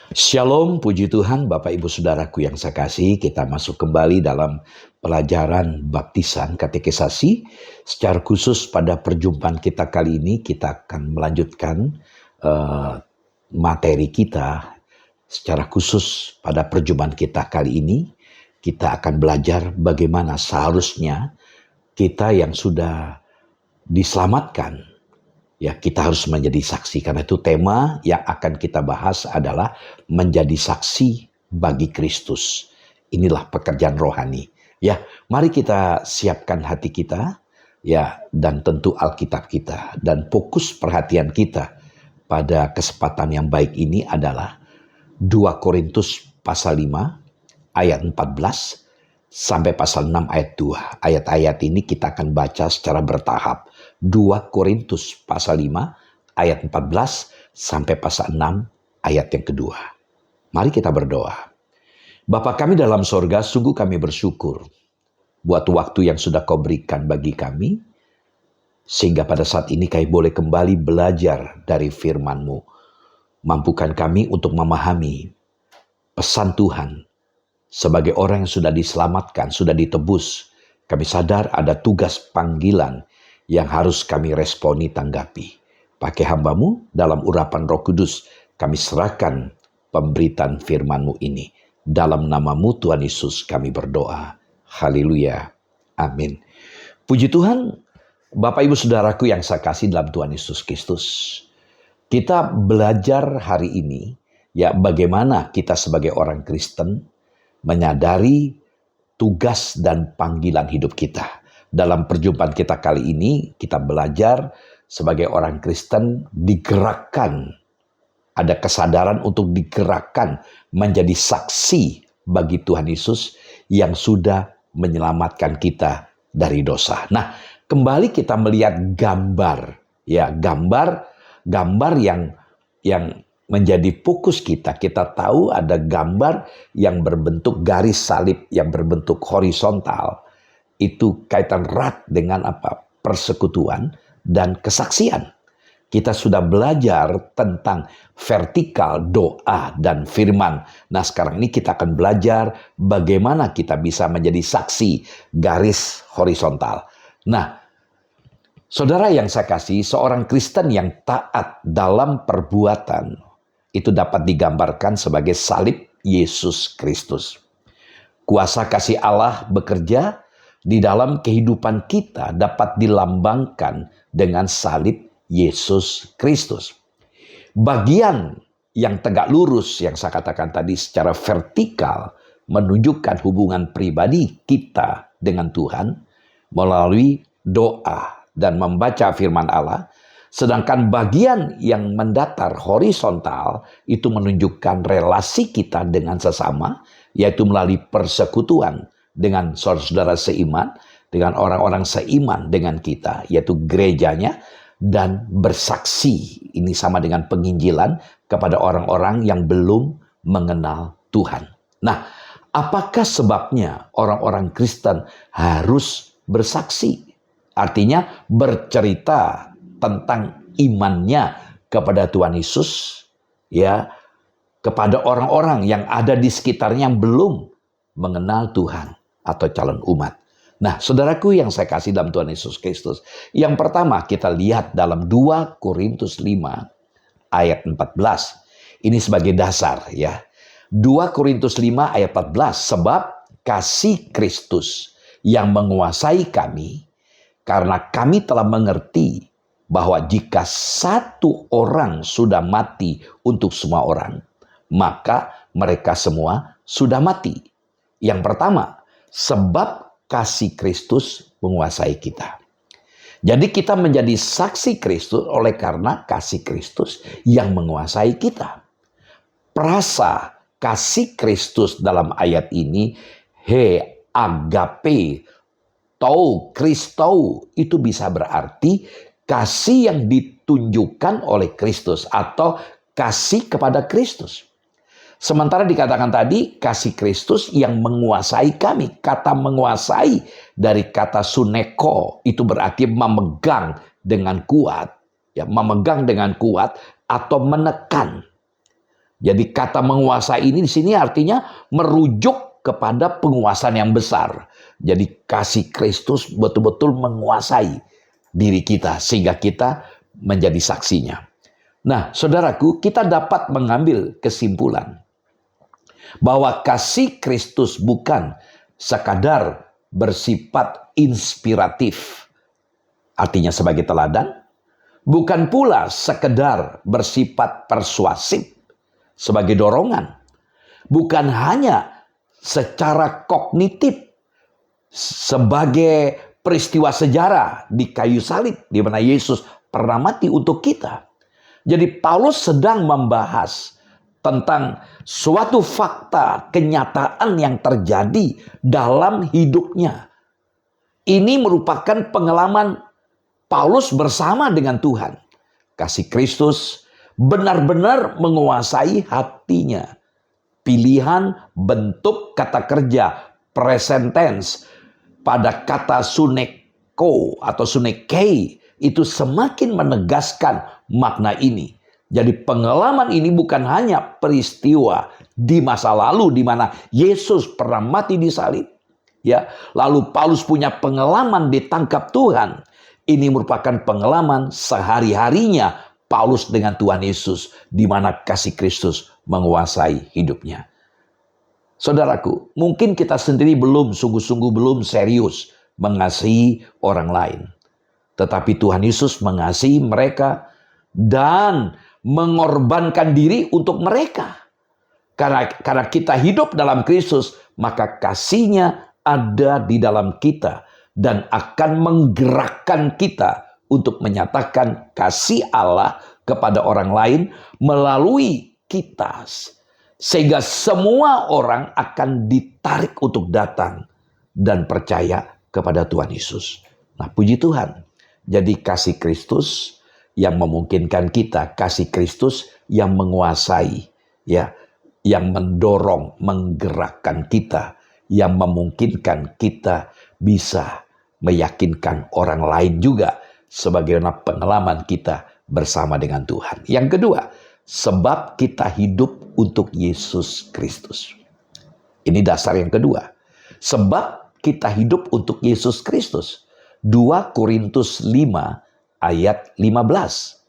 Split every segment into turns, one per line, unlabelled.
Shalom, puji Tuhan, Bapak Ibu Saudaraku yang saya kasih. Kita masuk kembali dalam pelajaran baptisan katekisasi. Secara khusus pada perjumpaan kita kali ini, kita akan melanjutkan materi kita. Secara khusus pada perjumpaan kita kali ini, kita akan belajar bagaimana seharusnya kita yang sudah diselamatkan, ya, kita harus menjadi saksi. Karena itu tema yang akan kita bahas adalah menjadi saksi bagi Kristus. Inilah pekerjaan rohani. Ya, mari kita siapkan hati kita, ya, dan tentu Alkitab kita. Dan fokus perhatian kita pada kesempatan yang baik ini adalah 2 Korintus pasal 5 ayat 14 sampai pasal 6 ayat 2. Ayat-ayat ini kita akan baca secara bertahap. 2 Korintus pasal 5 ayat 14 sampai pasal 6 ayat yang kedua. Mari kita berdoa. Bapa kami dalam sorga, sungguh kami bersyukur buat waktu yang sudah Kau berikan bagi kami, sehingga pada saat ini kami boleh kembali belajar dari firman-Mu. Mampukan kami untuk memahami pesan Tuhan. Sebagai orang yang sudah diselamatkan, sudah ditebus, kami sadar ada tugas panggilan yang harus kami responi, tanggapi. Pakai hamba-Mu dalam urapan Roh Kudus, kami serahkan pemberitaan firman-Mu ini. Dalam nama-Mu Tuhan Yesus kami berdoa. Haleluya. Amin. Puji Tuhan, Bapak Ibu Saudaraku yang saya kasih dalam Tuhan Yesus Kristus. Kita belajar hari ini, ya, bagaimana kita sebagai orang Kristen menyadari tugas dan panggilan hidup kita. Dalam perjumpaan kita kali ini, kita belajar sebagai orang Kristen digerakkan. Ada kesadaran untuk digerakkan menjadi saksi bagi Tuhan Yesus yang sudah menyelamatkan kita dari dosa. Nah, kembali kita melihat gambar, ya, gambar yang menjadi fokus kita. Kita tahu ada gambar yang berbentuk garis salib yang berbentuk horizontal. Itu kaitan erat dengan apa? Persekutuan dan kesaksian. Kita sudah belajar tentang vertikal, doa, dan firman. Nah, sekarang ini kita akan belajar bagaimana kita bisa menjadi saksi garis horizontal. Nah, saudara yang saya kasih, seorang Kristen yang taat dalam perbuatan itu dapat digambarkan sebagai salib Yesus Kristus. Kuasa kasih Allah bekerja di dalam kehidupan kita dapat dilambangkan dengan salib Yesus Kristus. Bagian yang tegak lurus yang saya katakan tadi secara vertikal menunjukkan hubungan pribadi kita dengan Tuhan melalui doa dan membaca firman Allah. Sedangkan bagian yang mendatar horizontal itu menunjukkan relasi kita dengan sesama, yaitu melalui persekutuan dengan saudara-saudara seiman, dengan orang-orang seiman dengan kita, yaitu gerejanya, dan bersaksi. Ini sama dengan penginjilan kepada orang-orang yang belum mengenal Tuhan. Nah, apakah sebabnya orang-orang Kristen harus bersaksi? Artinya bercerita tentang imannya kepada Tuhan Yesus, ya, kepada orang-orang yang ada di sekitarnya yang belum mengenal Tuhan atau calon umat. Nah, saudaraku yang saya kasih dalam Tuhan Yesus Kristus, yang pertama kita lihat dalam 2 Korintus 5 ayat 14. Ini sebagai dasar, ya. 2 Korintus 5 ayat 14, sebab kasih Kristus yang menguasai kami, karena kami telah mengerti bahwa jika satu orang sudah mati untuk semua orang, maka mereka semua sudah mati. Yang pertama, sebab kasih Kristus menguasai kita. Jadi kita menjadi saksi Kristus oleh karena kasih Kristus yang menguasai kita. Perasa kasih Kristus dalam ayat ini, agape, Kristou, itu bisa berarti kasih yang ditunjukkan oleh Kristus atau kasih kepada Kristus. Sementara dikatakan tadi kasih Kristus yang menguasai kami. Kata menguasai dari kata suneko itu berarti memegang dengan kuat, ya, memegang dengan kuat atau menekan. Jadi kata menguasai ini di sini artinya merujuk kepada penguasaan yang besar. Jadi kasih Kristus betul-betul menguasai diri kita sehingga kita menjadi saksinya. Nah, saudaraku, kita dapat mengambil kesimpulan bahwa kasih Kristus bukan sekadar bersifat inspiratif, artinya sebagai teladan, bukan pula sekedar bersifat persuasif sebagai dorongan, bukan hanya secara kognitif sebagai peristiwa sejarah di kayu salib di mana Yesus pernah mati untuk kita. Jadi Paulus sedang membahas tentang suatu fakta kenyataan yang terjadi dalam hidupnya. Ini merupakan pengalaman Paulus bersama dengan Tuhan. Kasih Kristus benar-benar menguasai hatinya. Pilihan bentuk kata kerja present tense pada kata suneko atau sunekei itu semakin menegaskan makna ini. Jadi pengalaman ini bukan hanya peristiwa di masa lalu di mana Yesus pernah mati di salib. Ya, lalu Paulus punya pengalaman ditangkap Tuhan. Ini merupakan pengalaman sehari-harinya Paulus dengan Tuhan Yesus, di mana kasih Kristus menguasai hidupnya. Saudaraku, mungkin kita sendiri belum sungguh-sungguh belum serius mengasihi orang lain. Tetapi Tuhan Yesus mengasihi mereka dan mengorbankan diri untuk mereka. Karena kita hidup dalam Kristus, maka kasih-Nya ada di dalam kita dan akan menggerakkan kita untuk menyatakan kasih Allah kepada orang lain melalui kita. Sehingga semua orang akan ditarik untuk datang dan percaya kepada Tuhan Yesus. Nah, puji Tuhan. Jadi kasih Kristus yang memungkinkan kita, kasih Kristus yang menguasai, ya, yang mendorong, menggerakkan kita, yang memungkinkan kita bisa meyakinkan orang lain juga sebagaimana pengalaman kita bersama dengan Tuhan. Yang kedua, sebab kita hidup untuk Yesus Kristus. Ini dasar yang kedua. Sebab kita hidup untuk Yesus Kristus. 2 Korintus 5 ayat 15.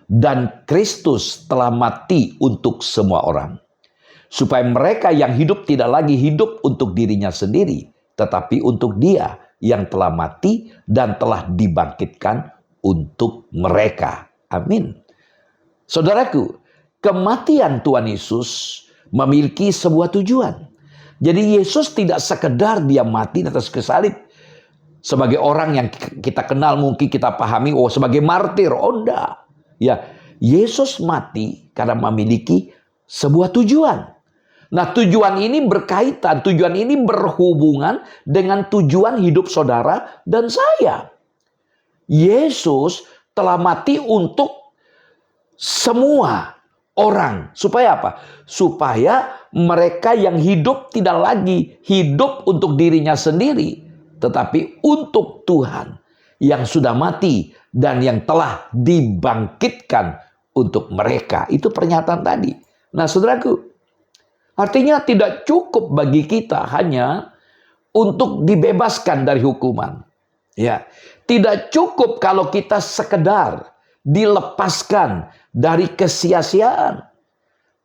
Dan Kristus telah mati untuk semua orang, supaya mereka yang hidup tidak lagi hidup untuk dirinya sendiri, tetapi untuk Dia yang telah mati dan telah dibangkitkan untuk mereka. Amin. Saudaraku, kematian Tuhan Yesus memiliki sebuah tujuan. Jadi Yesus tidak sekedar Dia mati di atas kayu salib sebagai orang yang kita kenal, mungkin kita pahami, oh sebagai martir. Oh enggak. Ya, Yesus mati karena memiliki sebuah tujuan. Nah, tujuan ini berkaitan, tujuan ini berhubungan dengan tujuan hidup saudara dan saya. Yesus telah mati untuk semua orang. Supaya apa? Supaya mereka yang hidup tidak lagi hidup untuk dirinya sendiri, tetapi untuk Tuhan yang sudah mati dan yang telah dibangkitkan untuk mereka. Itu pernyataan tadi. Nah, saudaraku, artinya tidak cukup bagi kita hanya untuk dibebaskan dari hukuman. Ya, tidak cukup kalau kita sekedar dilepaskan dari kesia-siaan.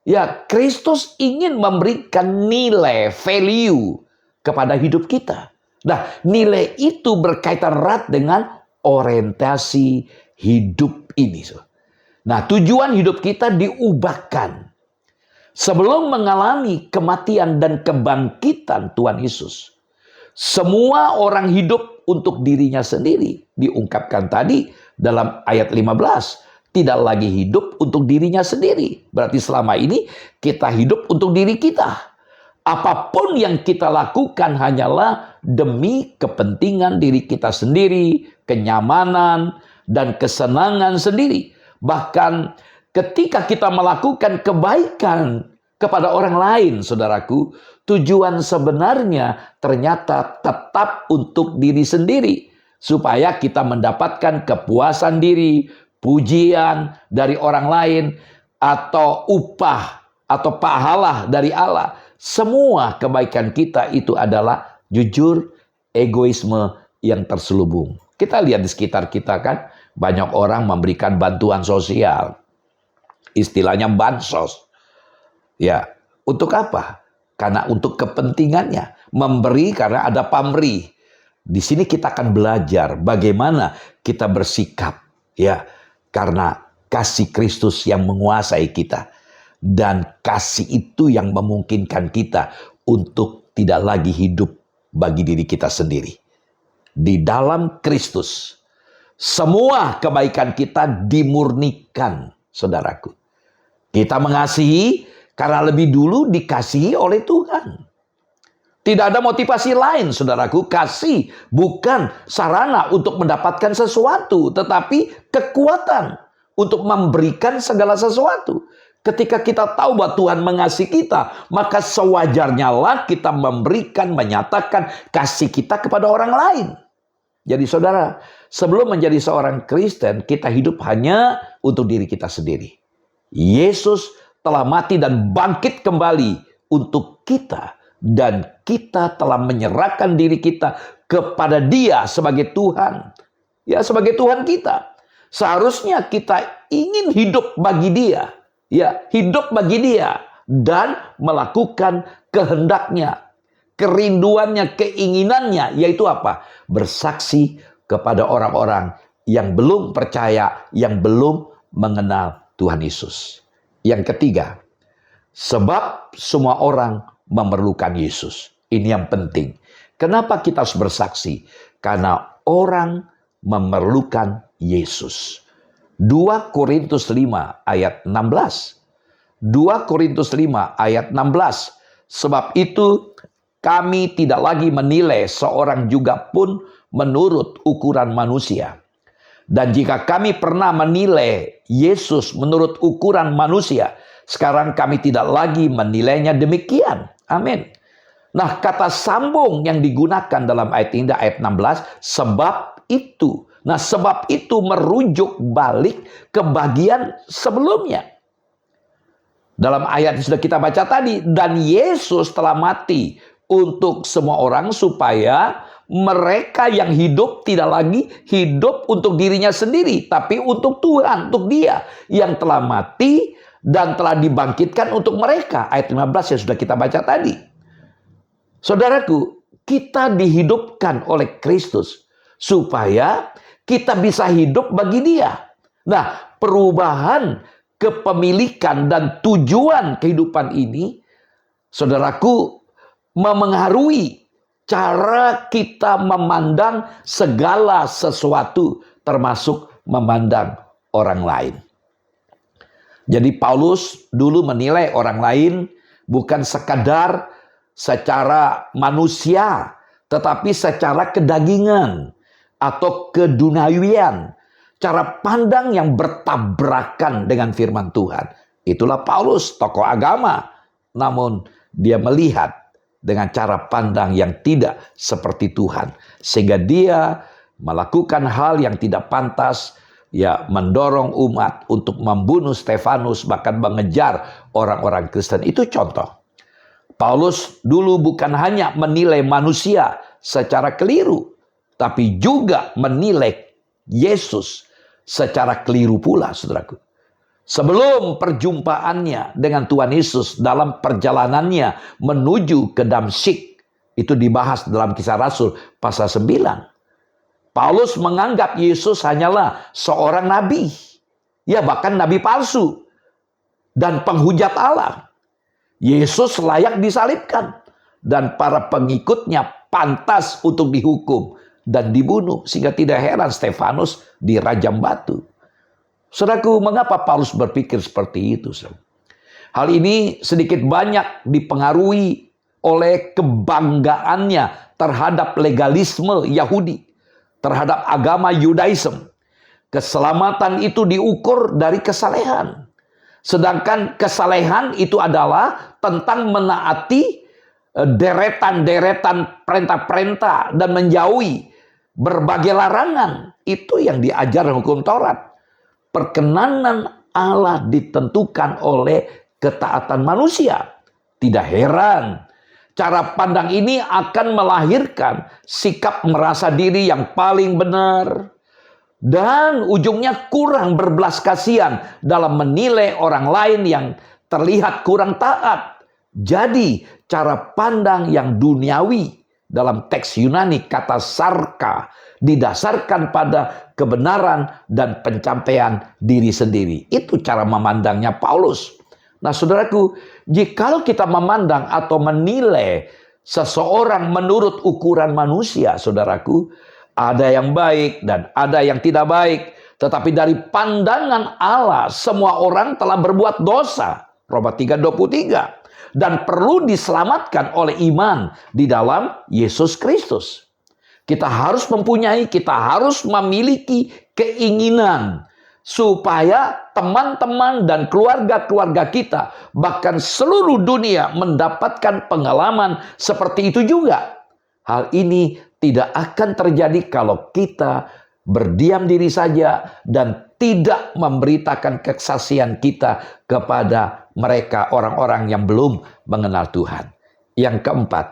Ya, Kristus ingin memberikan nilai, value kepada hidup kita. Nah, nilai itu berkaitan erat dengan orientasi hidup ini. Nah, tujuan hidup kita diubahkan sebelum mengalami kematian dan kebangkitan Tuhan Yesus. Semua orang hidup untuk dirinya sendiri. Diungkapkan tadi dalam ayat 15. Tidak lagi hidup untuk dirinya sendiri. Berarti selama ini kita hidup untuk diri kita. Apapun yang kita lakukan hanyalah demi kepentingan diri kita sendiri, kenyamanan, dan kesenangan sendiri. Bahkan ketika kita melakukan kebaikan kepada orang lain, saudaraku, tujuan sebenarnya ternyata tetap untuk diri sendiri. Supaya kita mendapatkan kepuasan diri, pujian dari orang lain, atau upah atau pahala dari Allah. Semua kebaikan kita itu adalah jujur egoisme yang terselubung. Kita lihat di sekitar kita kan, banyak orang memberikan bantuan sosial. Istilahnya bansos. Ya, untuk apa? Karena untuk kepentingannya. Memberi karena ada pamrih. Di sini kita akan belajar bagaimana kita bersikap. Ya, karena kasih Kristus yang menguasai kita. Dan kasih itu yang memungkinkan kita untuk tidak lagi hidup bagi diri kita sendiri. Di dalam Kristus, semua kebaikan kita dimurnikan, saudaraku. Kita mengasihi karena lebih dulu dikasihi oleh Tuhan. Tidak ada motivasi lain, saudaraku. Kasih bukan sarana untuk mendapatkan sesuatu, tetapi kekuatan untuk memberikan segala sesuatu. Ketika kita tahu bahwa Tuhan mengasihi kita, maka sewajarnya lah kita memberikan, menyatakan kasih kita kepada orang lain. Jadi saudara, sebelum menjadi seorang Kristen, kita hidup hanya untuk diri kita sendiri. Yesus telah mati dan bangkit kembali untuk kita. Dan kita telah menyerahkan diri kita kepada Dia sebagai Tuhan. Ya, sebagai Tuhan kita. Seharusnya kita ingin hidup bagi Dia. Ya, hidup bagi Dia. Dan melakukan kehendaknya, kerinduannya, keinginannya. Yaitu apa? Bersaksi kepada orang-orang yang belum percaya, yang belum mengenal Tuhan Yesus. Yang ketiga, sebab semua orang memerlukan Yesus. Ini yang penting. Kenapa kita harus bersaksi? Karena orang memerlukan Yesus. 2 Korintus 5 ayat 16. 2 Korintus 5 ayat 16. Sebab itu kami tidak lagi menilai seorang juga pun menurut ukuran manusia. Dan jika kami pernah menilai Yesus menurut ukuran manusia, sekarang kami tidak lagi menilainya demikian. Amin. Nah, kata sambung yang digunakan dalam ayat ini, ayat 16, sebab itu. Nah, sebab itu merujuk balik ke bagian sebelumnya. Dalam ayat yang sudah kita baca tadi, dan Yesus telah mati untuk semua orang supaya mereka yang hidup tidak lagi hidup untuk dirinya sendiri, tapi untuk Tuhan, untuk Dia yang telah mati dan telah dibangkitkan untuk mereka. Ayat 15 yang sudah kita baca tadi. Saudaraku, kita dihidupkan oleh Kristus supaya kita bisa hidup bagi Dia. Nah, perubahan kepemilikan dan tujuan kehidupan ini, saudaraku, memengaruhi cara kita memandang segala sesuatu, termasuk memandang orang lain. Jadi Paulus dulu menilai orang lain bukan sekadar secara manusia, tetapi secara kedagingan atau keduniawian. Cara pandang yang bertabrakan dengan firman Tuhan. Itulah Paulus, tokoh agama. Namun dia melihat dengan cara pandang yang tidak seperti Tuhan. Sehingga dia melakukan hal yang tidak pantas, ya, mendorong umat untuk membunuh Stefanus, bahkan mengejar orang-orang Kristen. Itu contoh. Paulus dulu bukan hanya menilai manusia secara keliru, tapi juga menilai Yesus secara keliru pula, saudaraku. Sebelum perjumpaannya dengan Tuhan Yesus dalam perjalanannya menuju ke Damsyik, itu dibahas dalam Kisah Rasul pasal 9. Paulus menganggap Yesus hanyalah seorang nabi. Ya, bahkan nabi palsu. Dan penghujat Allah. Yesus layak disalibkan. Dan para pengikutnya pantas untuk dihukum dan dibunuh. Sehingga tidak heran Stefanus dirajam batu. Saudaraku, mengapa Paulus berpikir seperti itu? Hal ini sedikit banyak dipengaruhi oleh kebanggaannya terhadap legalisme Yahudi, terhadap agama Yudaism. Keselamatan itu diukur dari kesalehan. Sedangkan kesalehan itu adalah tentang menaati deretan-deretan perintah-perintah dan menjauhi berbagai larangan. Itu yang diajar hukum Taurat. Perkenanan Allah ditentukan oleh ketaatan manusia. Tidak heran, cara pandang ini akan melahirkan sikap merasa diri yang paling benar. Dan ujungnya kurang berbelas kasihan dalam menilai orang lain yang terlihat kurang taat. Jadi cara pandang yang duniawi dalam teks Yunani kata sarka didasarkan pada kebenaran dan pencapaian diri sendiri. Itu cara memandangnya Paulus. Nah saudaraku, jikalau kita memandang atau menilai seseorang menurut ukuran manusia, saudaraku, ada yang baik dan ada yang tidak baik. Tetapi dari pandangan Allah, semua orang telah berbuat dosa. Roma 3:23. Dan perlu diselamatkan oleh iman di dalam Yesus Kristus. Kita harus memiliki keinginan supaya teman-teman dan keluarga-keluarga kita, bahkan seluruh dunia mendapatkan pengalaman seperti itu juga. Hal ini tidak akan terjadi kalau kita berdiam diri saja dan tidak memberitakan kesaksian kita kepada mereka, orang-orang yang belum mengenal Tuhan. Yang keempat,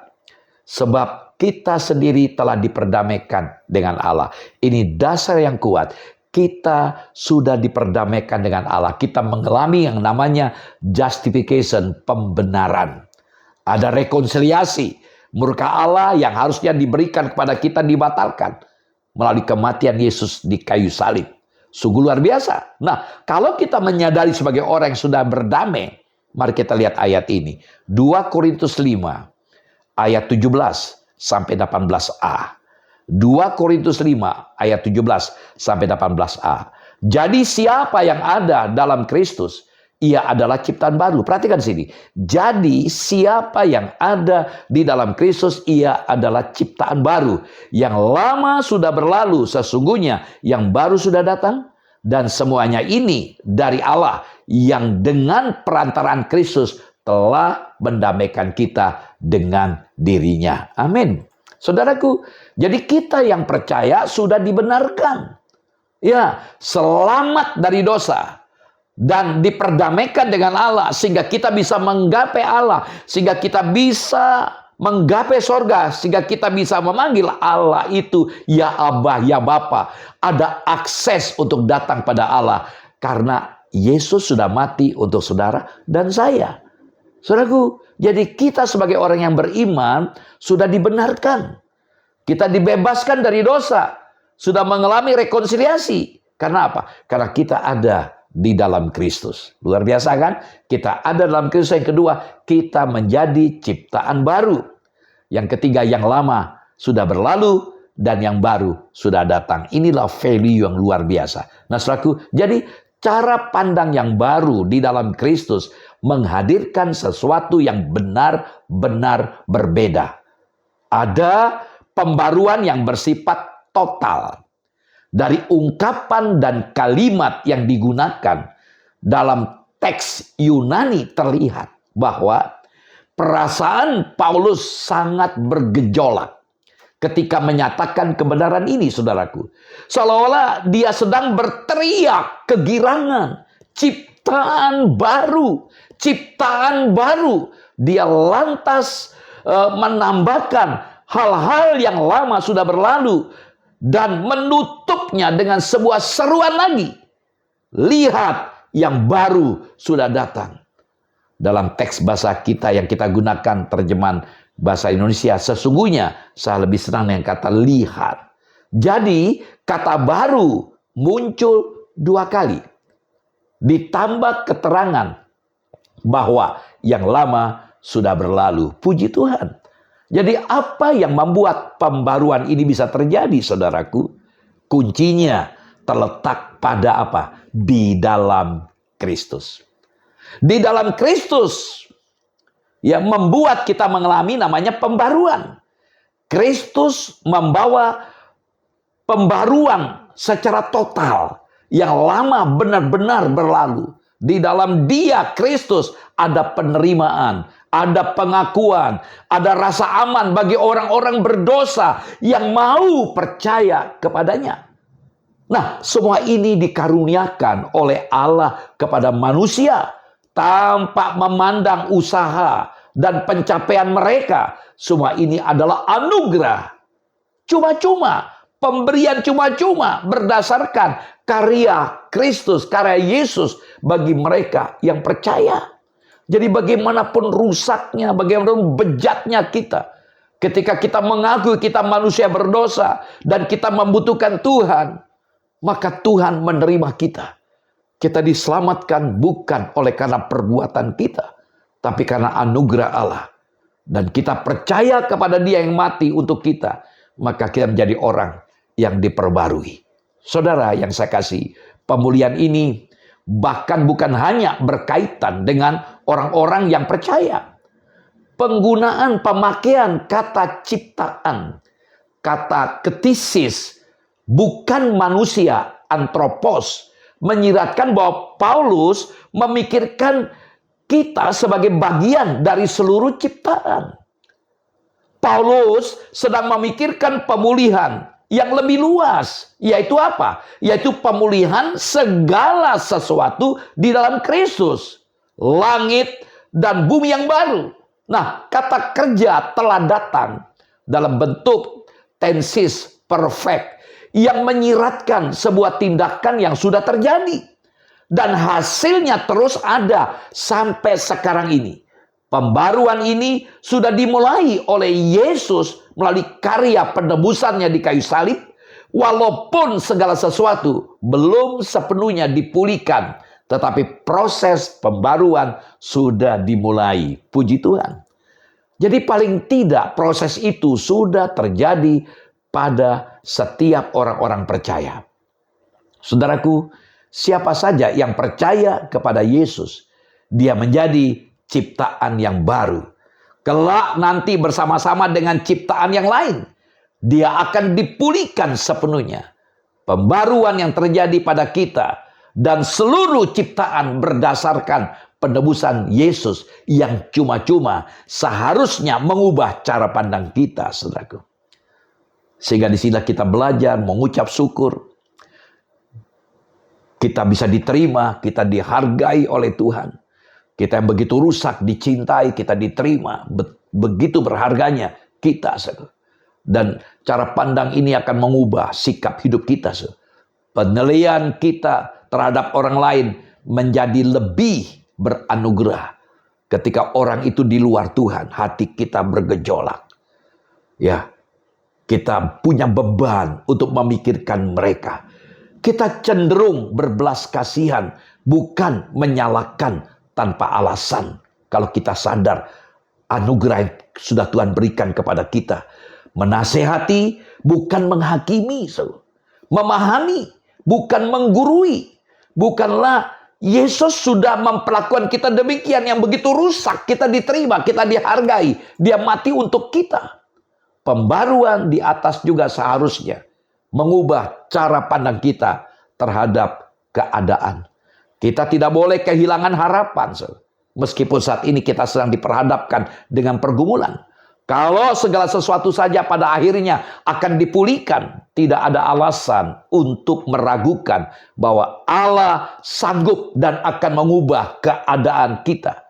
sebab kita sendiri telah diperdamaikan dengan Allah. Ini dasar yang kuat. Kita sudah diperdamaikan dengan Allah. Kita mengalami yang namanya justification, pembenaran. Ada rekonsiliasi. Murka Allah yang harusnya diberikan kepada kita dibatalkan melalui kematian Yesus di kayu salib. Sungguh luar biasa. Nah, kalau kita menyadari sebagai orang yang sudah berdamai, mari kita lihat ayat ini. 2 Korintus 5 ayat 17 sampai 18a. 2 Korintus 5 ayat 17 sampai 18a. Jadi siapa yang ada dalam Kristus, ia adalah ciptaan baru. Perhatikan sini. Jadi siapa yang ada di dalam Kristus, ia adalah ciptaan baru. Yang lama sudah berlalu, sesungguhnya yang baru sudah datang. Dan semuanya ini dari Allah yang dengan perantaraan Kristus telah mendamaikan kita dengan dirinya. Amin. Saudaraku, jadi kita yang percaya sudah dibenarkan. Ya, selamat dari dosa. Dan diperdamaikan dengan Allah sehingga kita bisa menggapai Allah, sehingga kita bisa menggapai sorga, sehingga kita bisa memanggil Allah itu ya Abah, ya Bapa. Ada akses untuk datang pada Allah karena Yesus sudah mati untuk saudara dan saya. Saudaraku, jadi kita sebagai orang yang beriman sudah dibenarkan. Kita dibebaskan dari dosa, sudah mengalami rekonsiliasi. Karena apa? Karena kita ada di dalam Kristus. Luar biasa kan? Kita ada dalam Kristus. Yang kedua, kita menjadi ciptaan baru. Yang ketiga, yang lama sudah berlalu dan yang baru sudah datang. Inilah value yang luar biasa. Nah, saudaraku, jadi cara pandang yang baru di dalam Kristus menghadirkan sesuatu yang benar-benar berbeda. Ada pembaruan yang bersifat total. Dari ungkapan dan kalimat yang digunakan dalam teks Yunani terlihat bahwa perasaan Paulus sangat bergejolak ketika menyatakan kebenaran ini, saudaraku. Seolah-olah dia sedang berteriak kegirangan, ciptaan baru, ciptaan baru. Dia lantas menambahkan hal-hal yang lama sudah berlalu dan menutupnya dengan sebuah seruan lagi. Lihat, yang baru sudah datang. Dalam teks bahasa kita yang kita gunakan terjemahan bahasa Indonesia, sesungguhnya saya lebih senang dengan kata lihat. Jadi kata baru muncul 2 kali. Ditambah keterangan bahwa yang lama sudah berlalu. Puji Tuhan. Jadi apa yang membuat pembaruan ini bisa terjadi, saudaraku? Kuncinya terletak pada apa? Di dalam Kristus. Di dalam Kristus yang membuat kita mengalami namanya pembaruan. Kristus membawa pembaruan secara total. Yang lama benar-benar berlalu. Di dalam Dia, Kristus, ada penerimaan, ada pengakuan, ada rasa aman bagi orang-orang berdosa yang mau percaya kepadanya. Nah, semua ini dikaruniakan oleh Allah kepada manusia tanpa memandang usaha dan pencapaian mereka. Semua ini adalah anugerah. Cuma-cuma, pemberian cuma-cuma berdasarkan karya Kristus, karya Yesus bagi mereka yang percaya. Jadi bagaimanapun rusaknya, bagaimanapun bejatnya kita, ketika kita mengakui kita manusia berdosa dan kita membutuhkan Tuhan, maka Tuhan menerima kita. Kita diselamatkan bukan oleh karena perbuatan kita, tapi karena anugerah Allah. Dan kita percaya kepada Dia yang mati untuk kita, maka kita menjadi orang yang diperbarui. Saudara yang saya kasih, pemulihan ini bahkan bukan hanya berkaitan dengan orang-orang yang percaya. Penggunaan pemakaian kata ciptaan, kata ketisis, bukan manusia, antropos, menyiratkan bahwa Paulus memikirkan kita sebagai bagian dari seluruh ciptaan. Paulus sedang memikirkan pemulihan yang lebih luas, yaitu apa? Yaitu pemulihan segala sesuatu di dalam Kristus, langit dan bumi yang baru. Nah, kata kerja telah datang dalam bentuk tenses perfect yang menyiratkan sebuah tindakan yang sudah terjadi. Dan hasilnya terus ada sampai sekarang ini. Pembaruan ini sudah dimulai oleh Yesus melalui karya penebusannya di kayu salib. Walaupun segala sesuatu belum sepenuhnya dipulihkan, tetapi proses pembaruan sudah dimulai. Puji Tuhan. Jadi paling tidak proses itu sudah terjadi pada setiap orang-orang percaya. Saudaraku, siapa saja yang percaya kepada Yesus, dia menjadi ciptaan yang baru. Kelak nanti bersama-sama dengan ciptaan yang lain, dia akan dipulihkan sepenuhnya. Pembaruan yang terjadi pada kita dan seluruh ciptaan berdasarkan penebusan Yesus yang cuma-cuma seharusnya mengubah cara pandang kita, saudaraku. Sehingga di sini kita belajar mengucap syukur. Kita bisa diterima, kita dihargai oleh Tuhan. Kita yang begitu rusak dicintai, kita diterima. Begitu berharganya kita. Dan cara pandang ini akan mengubah sikap hidup kita. Penilaian kita terhadap orang lain menjadi lebih beranugerah. Ketika orang itu di luar Tuhan, hati kita bergejolak. Ya, kita punya beban untuk memikirkan mereka. Kita cenderung berbelas kasihan, bukan menyalahkan tanpa alasan. Kalau kita sadar anugerah yang sudah Tuhan berikan kepada kita. Menasehati, bukan menghakimi. Memahami, bukan menggurui. Bukanlah Yesus sudah memperlakukan kita demikian yang begitu rusak. Kita diterima, kita dihargai. Dia mati untuk kita. Pembaruan di atas juga seharusnya mengubah cara pandang kita terhadap keadaan. Kita tidak boleh kehilangan harapan. Meskipun saat ini kita sedang diperhadapkan dengan pergumulan. Kalau segala sesuatu saja pada akhirnya akan dipulihkan, tidak ada alasan untuk meragukan bahwa Allah sanggup dan akan mengubah keadaan kita.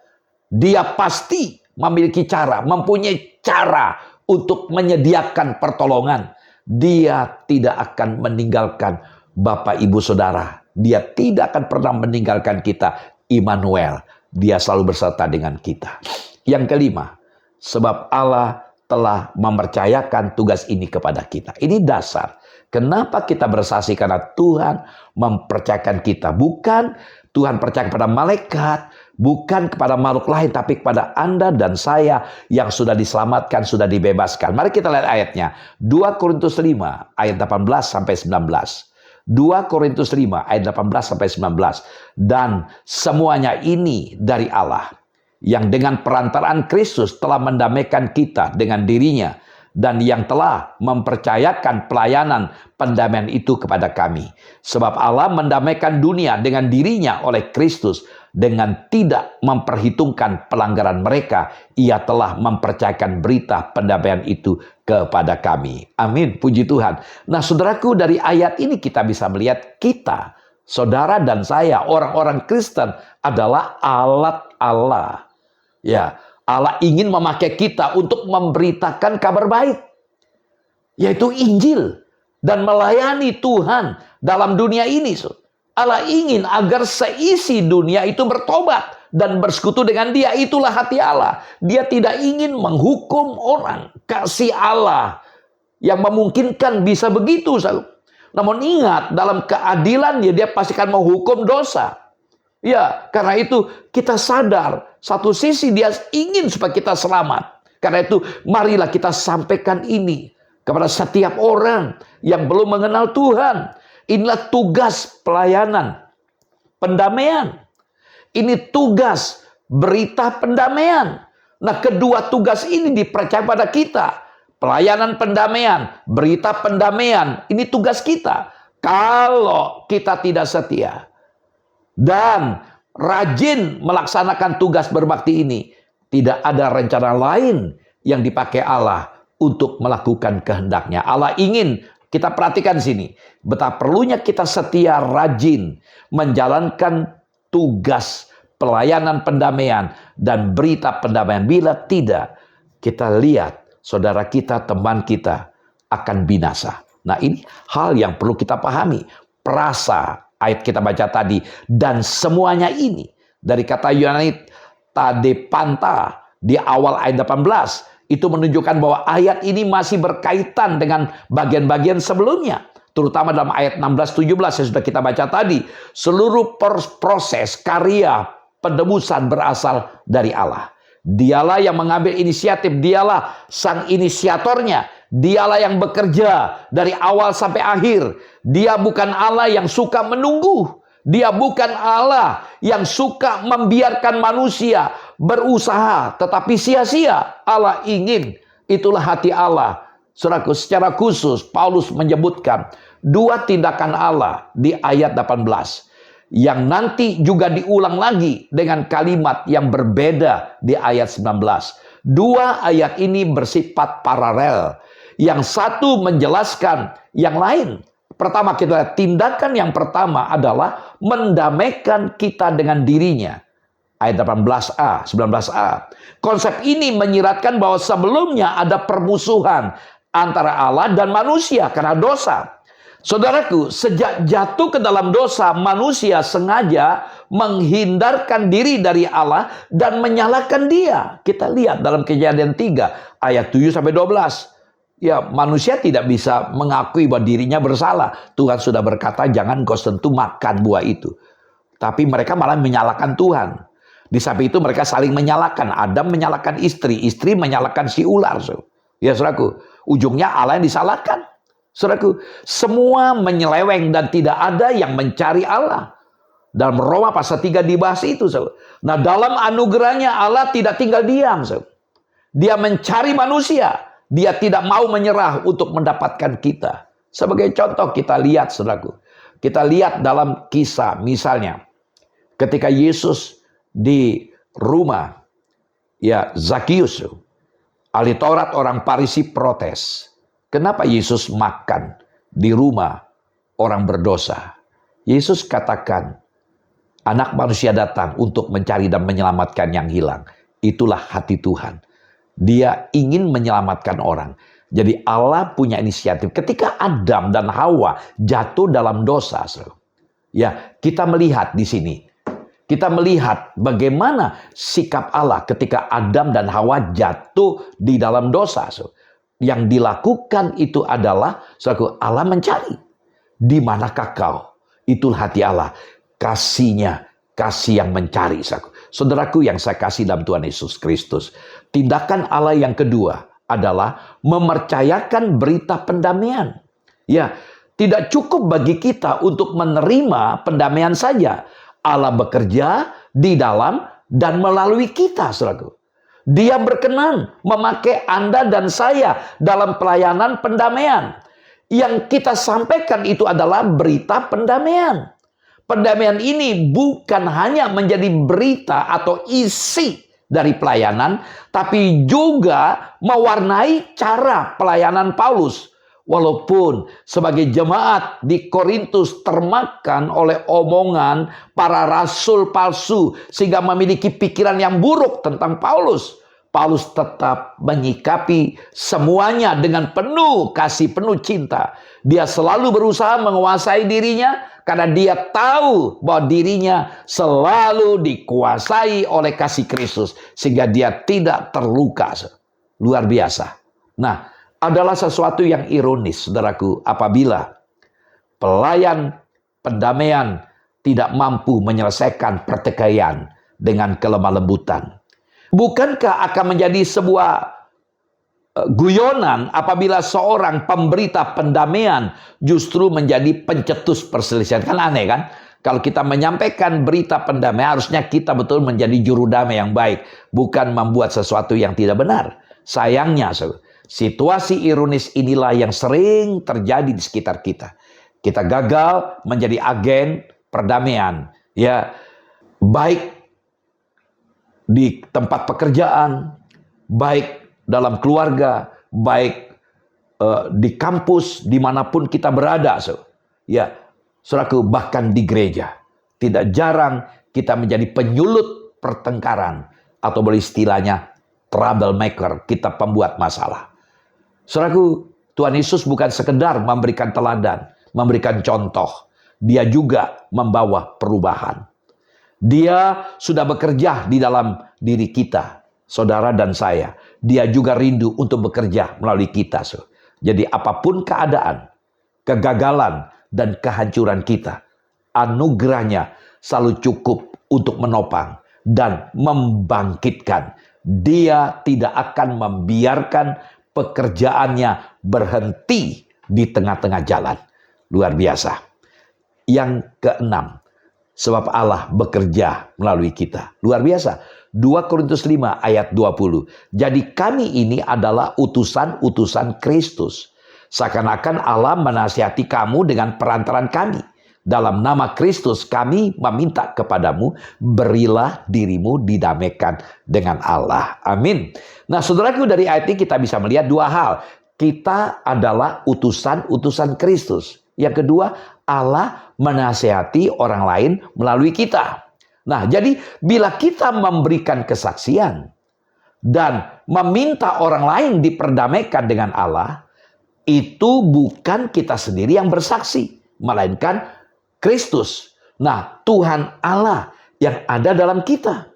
Dia pasti memiliki cara, mempunyai cara untuk menyediakan pertolongan. Dia tidak akan meninggalkan Bapak Ibu Saudara. Dia tidak akan pernah meninggalkan kita. Immanuel, Dia selalu beserta dengan kita. Yang kelima, sebab Allah telah mempercayakan tugas ini kepada kita. Ini dasar. Kenapa kita bersaksi? Karena Tuhan mempercayakan kita. Bukan Tuhan percaya kepada malaikat, bukan kepada makhluk lain, tapi kepada Anda dan saya yang sudah diselamatkan, sudah dibebaskan. Mari kita lihat ayatnya. 2 Korintus 5 ayat 18 sampai 19. 2 Korintus 5 ayat 18 sampai 19. Dan semuanya ini dari Allah, yang dengan perantaraan Kristus telah mendamaikan kita dengan dirinya, dan yang telah mempercayakan pelayanan pendamaian itu kepada kami. Sebab Allah mendamaikan dunia dengan dirinya oleh Kristus, dengan tidak memperhitungkan pelanggaran mereka. Ia telah mempercayakan berita pendamaian itu kepada kami. Amin, puji Tuhan. Nah saudaraku, dari ayat ini kita bisa melihat kita Saudara dan saya, orang-orang Kristen adalah alat Allah. Ya, Allah ingin memakai kita untuk memberitakan kabar baik, yaitu Injil, dan melayani Tuhan dalam dunia ini. Allah ingin agar seisi dunia itu bertobat dan bersekutu dengan Dia. Itulah hati Allah. Dia tidak ingin menghukum orang. Kasih Allah yang memungkinkan bisa begitu. Namun ingat, dalam keadilan Dia pasti akan menghukum dosa. Ya, karena itu kita sadar, satu sisi Dia ingin supaya kita selamat. Karena itu marilah kita sampaikan ini kepada setiap orang yang belum mengenal Tuhan. Inilah tugas pelayanan pendamaian. Ini tugas berita pendamaian. Nah, kedua tugas ini dipercaya pada kita. Pelayanan pendamaian, berita pendamaian, ini tugas kita. Kalau kita tidak setia dan rajin melaksanakan tugas berbakti ini, tidak ada rencana lain yang dipakai Allah untuk melakukan kehendaknya. Allah ingin kita perhatikan sini, betapa perlunya kita setia, rajin menjalankan tugas pelayanan pendamaian dan berita pendamaian. Bila tidak, kita lihat saudara kita, teman kita akan binasa. Nah, ini hal yang perlu kita pahami. Perasa, ayat kita baca tadi, dan semuanya ini dari kata Yunani tadepanta di awal ayat 18. Itu menunjukkan bahwa ayat ini masih berkaitan dengan bagian-bagian sebelumnya. Terutama dalam ayat 16-17 yang sudah kita baca tadi. Seluruh proses karya penebusan berasal dari Allah. Dialah yang mengambil inisiatif. Dialah sang inisiatornya. Dialah yang bekerja dari awal sampai akhir. Dia bukan Allah yang suka menunggu. Dia bukan Allah yang suka membiarkan manusia berusaha tetapi sia-sia. Allah ingin, itulah hati Allah. Saudaraku, secara khusus Paulus menyebutkan dua tindakan Allah di ayat 18 yang nanti juga diulang lagi dengan kalimat yang berbeda di ayat 19. Dua ayat ini bersifat paralel. Yang satu menjelaskan yang lain. Pertama, kita lihat tindakan yang pertama adalah mendamaikan kita dengan dirinya. Ayat 18a, 19a. Konsep ini menyiratkan bahwa sebelumnya ada permusuhan antara Allah dan manusia karena dosa. Saudaraku, sejak jatuh ke dalam dosa, manusia sengaja menghindarkan diri dari Allah dan menyalahkan Dia. Kita lihat dalam Kejadian 3 ayat 7-12. Ya, manusia tidak bisa mengakui bahwa dirinya bersalah. Tuhan sudah berkata, jangan kau sentuh makan buah itu. Tapi mereka malah menyalahkan Tuhan. Di samping itu mereka saling menyalahkan. Adam menyalahkan istri, istri menyalahkan si ular. Ya, saudaraku, ujungnya Allah yang disalahkan. Saudaraku, semua menyeleweng dan tidak ada yang mencari Allah. Dalam Roma pasal 3 dibahas itu. Nah, dalam anugerahnya Allah tidak tinggal diam. Dia mencari manusia. Dia tidak mau menyerah untuk mendapatkan kita. Sebagai contoh kita lihat, saudaraku. Kita lihat dalam kisah, misalnya ketika Yesus di rumah ya Zakius, ahli Taurat orang Farisi protes. Kenapa Yesus makan di rumah orang berdosa? Yesus katakan, anak manusia datang untuk mencari dan menyelamatkan yang hilang. Itulah hati Tuhan. Dia ingin menyelamatkan orang. Jadi Allah punya inisiatif. Ketika Adam dan Hawa jatuh dalam dosa, ya, kita melihat di sini. Kita melihat bagaimana sikap Allah ketika Adam dan Hawa jatuh di dalam dosa. Yang dilakukan itu adalah, Allah mencari. Di manakah kau? Itulah hati Allah. Kasihnya, kasih yang mencari. Saudaraku yang saya kasih dalam Tuhan Yesus Kristus. Tindakan Allah yang kedua adalah mempercayakan berita pendamaian. Ya, tidak cukup bagi kita untuk menerima pendamaian saja. Allah bekerja di dalam dan melalui kita, saudaraku. Dia berkenan memakai Anda dan saya dalam pelayanan pendamaian. Yang kita sampaikan itu adalah berita pendamaian. Pendamaian ini bukan hanya menjadi berita atau isi dari pelayanan, tapi juga mewarnai cara pelayanan Paulus. Walaupun sebagai jemaat di Korintus termakan oleh omongan para rasul palsu sehingga memiliki pikiran yang buruk tentang Paulus, Paulus tetap menyikapi semuanya dengan penuh kasih, penuh cinta. Dia selalu berusaha menguasai dirinya karena dia tahu bahwa dirinya selalu dikuasai oleh kasih Kristus sehingga dia tidak terluka. Luar biasa. Nah, adalah sesuatu yang ironis, saudaraku, apabila pelayan pendamaian tidak mampu menyelesaikan pertikaian dengan kelemah lembutan. Bukankah akan menjadi sebuah guyonan apabila seorang pemberita pendamaian justru menjadi pencetus perselisihan? Kan aneh kan? Kalau kita menyampaikan berita pendamaian, harusnya kita betul menjadi juru damai yang baik, bukan membuat sesuatu yang tidak benar. Sayangnya, situasi ironis inilah yang sering terjadi di sekitar kita. Kita gagal menjadi agen perdamaian, ya, baik di tempat pekerjaan, baik dalam keluarga, baik di kampus, dimanapun kita berada, ya, saudaraku, bahkan di gereja. Tidak jarang kita menjadi penyulut pertengkaran, atau boleh istilahnya troublemaker, kita pembuat masalah. Saudaraku, Tuhan Yesus bukan sekedar memberikan teladan, memberikan contoh. Dia juga membawa perubahan. Dia sudah bekerja di dalam diri kita, saudara dan saya. Dia juga rindu untuk bekerja melalui kita. Jadi apapun keadaan, kegagalan, dan kehancuran kita, anugerahnya selalu cukup untuk menopang dan membangkitkan. Dia tidak akan membiarkan pekerjaannya berhenti di tengah-tengah jalan. Luar biasa. Yang keenam, sebab Allah bekerja melalui kita. Luar biasa. 2 Korintus 5 ayat 20. Jadi kami ini adalah utusan-utusan Kristus. Seakan-akan Allah menasihati kamu dengan perantaran kami. Dalam nama Kristus kami meminta kepadamu, berilah dirimu didamaikan dengan Allah. Amin. Nah, saudaraku, dari ayat ini kita bisa melihat dua hal. Kita adalah utusan-utusan Kristus. Yang kedua, Allah menasihati orang lain melalui kita. Nah, jadi bila kita memberikan kesaksian dan meminta orang lain diperdamaikan dengan Allah, itu bukan kita sendiri yang bersaksi, melainkan Kristus. Nah, Tuhan Allah yang ada dalam kita.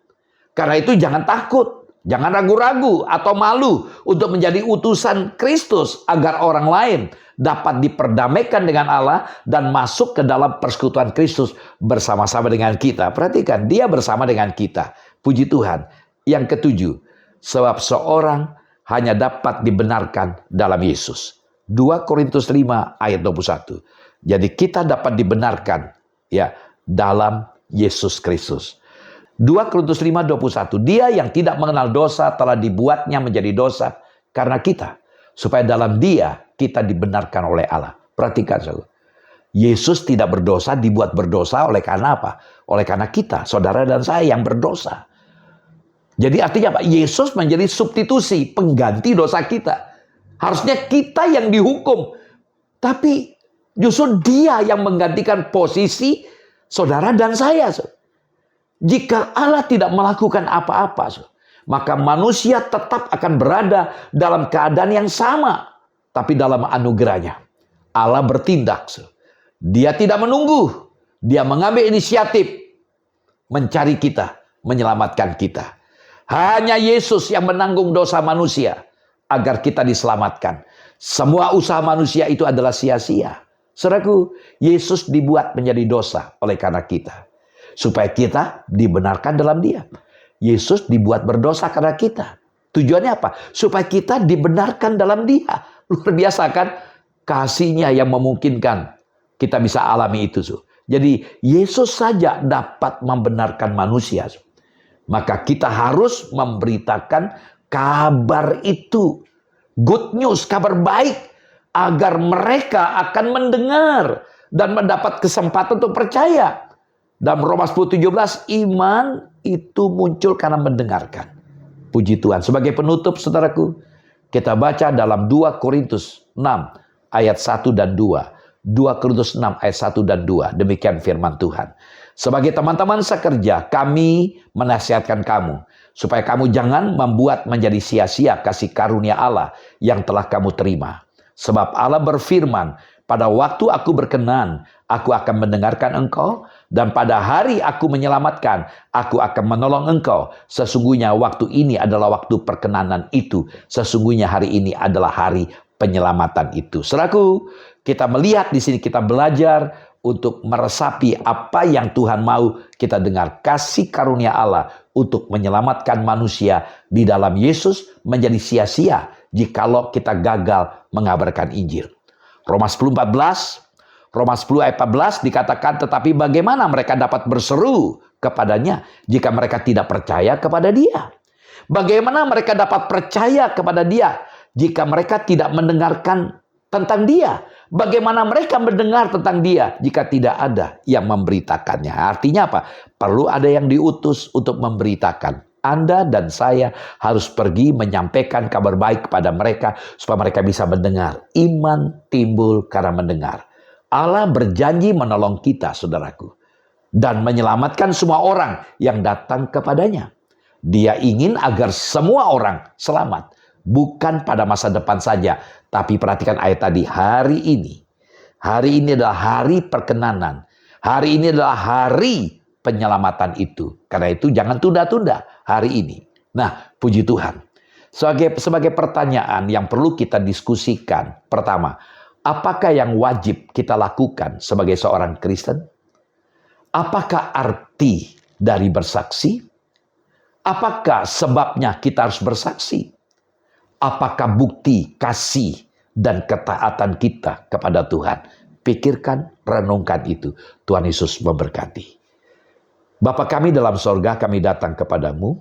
Karena itu jangan takut, jangan ragu-ragu atau malu untuk menjadi utusan Kristus agar orang lain dapat diperdamaikan dengan Allah dan masuk ke dalam persekutuan Kristus bersama-sama dengan kita. Perhatikan, dia bersama dengan kita. Puji Tuhan. Yang ketujuh, sebab seorang hanya dapat dibenarkan dalam Yesus. 2 Korintus 5 ayat 21. Jadi kita dapat dibenarkan, ya, dalam Yesus Kristus. 2 Korintus 5:21. Dia yang tidak mengenal dosa telah dibuatnya menjadi dosa karena kita, supaya dalam dia kita dibenarkan oleh Allah. Perhatikan, saudara. Yesus tidak berdosa, dibuat berdosa oleh karena apa? Oleh karena kita, saudara dan saya yang berdosa. Jadi artinya apa? Yesus menjadi substitusi, pengganti dosa kita. Harusnya kita yang dihukum, tapi justru dia yang menggantikan posisi saudara dan saya. Jika Allah tidak melakukan apa-apa, maka manusia tetap akan berada dalam keadaan yang sama. Tapi dalam anugerahnya, Allah bertindak. Dia tidak menunggu. Dia mengambil inisiatif mencari kita, menyelamatkan kita. Hanya Yesus yang menanggung dosa manusia agar kita diselamatkan. Semua usaha manusia itu adalah sia-sia. Saudaraku, Yesus dibuat menjadi dosa oleh karena kita, supaya kita dibenarkan dalam dia. Yesus dibuat berdosa karena kita. Tujuannya apa? Supaya kita dibenarkan dalam dia. Luar biasa kan? Kasihnya yang memungkinkan kita bisa alami itu. Jadi Yesus saja dapat membenarkan manusia. Maka kita harus memberitakan kabar itu. Good news, kabar baik. Agar mereka akan mendengar dan mendapat kesempatan untuk percaya. Dalam Roma 10:17, iman itu muncul karena mendengarkan. Puji Tuhan. Sebagai penutup, saudaraku, kita baca dalam 2 Korintus 6 ayat 1 dan 2. 2 Korintus 6 ayat 1 dan 2. Demikian firman Tuhan. Sebagai teman-teman sekerja, kami menasihatkan kamu supaya kamu jangan membuat menjadi sia-sia kasih karunia Allah yang telah kamu terima. Sebab Allah berfirman, pada waktu aku berkenan, aku akan mendengarkan engkau, dan pada hari aku menyelamatkan, aku akan menolong engkau. Sesungguhnya waktu ini adalah waktu perkenanan itu. Sesungguhnya hari ini adalah hari penyelamatan itu. Saudaraku, kita melihat di sini, kita belajar untuk meresapi apa yang Tuhan mau kita dengar. Kasih karunia Allah untuk menyelamatkan manusia di dalam Yesus menjadi sia-sia jikalau kita gagal mengabarkan Injil. Roma 10:14, Roma 10 ayat 14 dikatakan, tetapi bagaimana mereka dapat berseru kepadanya jika mereka tidak percaya kepada Dia? Bagaimana mereka dapat percaya kepada Dia jika mereka tidak mendengarkan tentang Dia? Bagaimana mereka mendengar tentang Dia jika tidak ada yang memberitakannya? Artinya apa? Perlu ada yang diutus untuk memberitakan. Anda dan saya harus pergi menyampaikan kabar baik kepada mereka supaya mereka bisa mendengar. Iman timbul karena mendengar. Allah berjanji menolong kita, saudaraku, dan menyelamatkan semua orang yang datang kepadanya. Dia ingin agar semua orang selamat. Bukan pada masa depan saja. Tapi perhatikan ayat tadi, hari ini. Hari ini adalah hari perkenanan. Hari ini adalah hari penyelamatan itu. Karena itu jangan tunda-tunda hari ini. Nah, puji Tuhan. Sebagai pertanyaan yang perlu kita diskusikan. Pertama, apakah yang wajib kita lakukan sebagai seorang Kristen? Apakah arti dari bersaksi? Apakah sebabnya kita harus bersaksi? Apakah bukti kasih dan ketaatan kita kepada Tuhan? Pikirkan, renungkan itu. Tuhan Yesus memberkati. Bapa kami dalam sorga, kami datang kepadamu.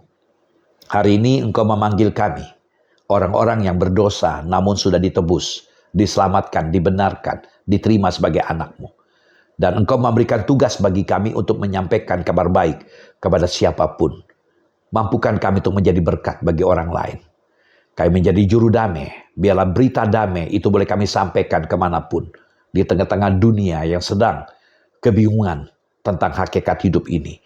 Hari ini Engkau memanggil kami, orang-orang yang berdosa namun sudah ditebus, diselamatkan, dibenarkan, diterima sebagai anak-Mu. Dan Engkau memberikan tugas bagi kami untuk menyampaikan kabar baik kepada siapapun. Mampukan kami untuk menjadi berkat bagi orang lain. Kami menjadi juru damai. Biarlah berita damai itu boleh kami sampaikan kemanapun. Di tengah-tengah dunia yang sedang kebingungan tentang hakikat hidup ini.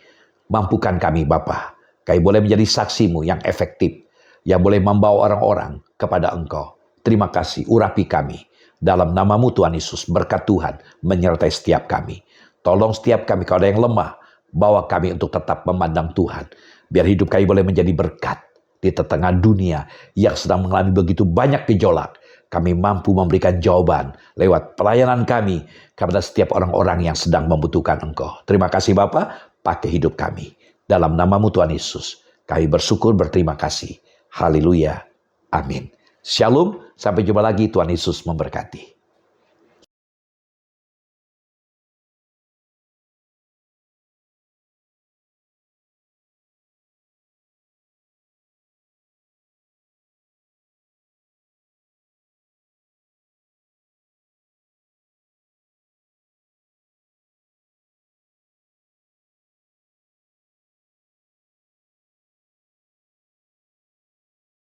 Mampukan kami Bapa. Kami boleh menjadi saksi-Mu yang efektif. Yang boleh membawa orang-orang kepada Engkau. Terima kasih, urapi kami. Dalam nama-Mu Tuhan Yesus, berkat Tuhan menyertai setiap kami. Tolong setiap kami kalau ada yang lemah. Bawa kami untuk tetap memandang Tuhan. Biar hidup kami boleh menjadi berkat. Di tengah dunia yang sedang mengalami begitu banyak gejolak, kami mampu memberikan jawaban lewat pelayanan kami kepada setiap orang-orang yang sedang membutuhkan Engkau. Terima kasih Bapa, pakai hidup kami. Dalam nama-Mu Tuhan Yesus, kami bersyukur, berterima kasih. Haleluya. Amin. Shalom, sampai jumpa lagi. Tuhan Yesus memberkati.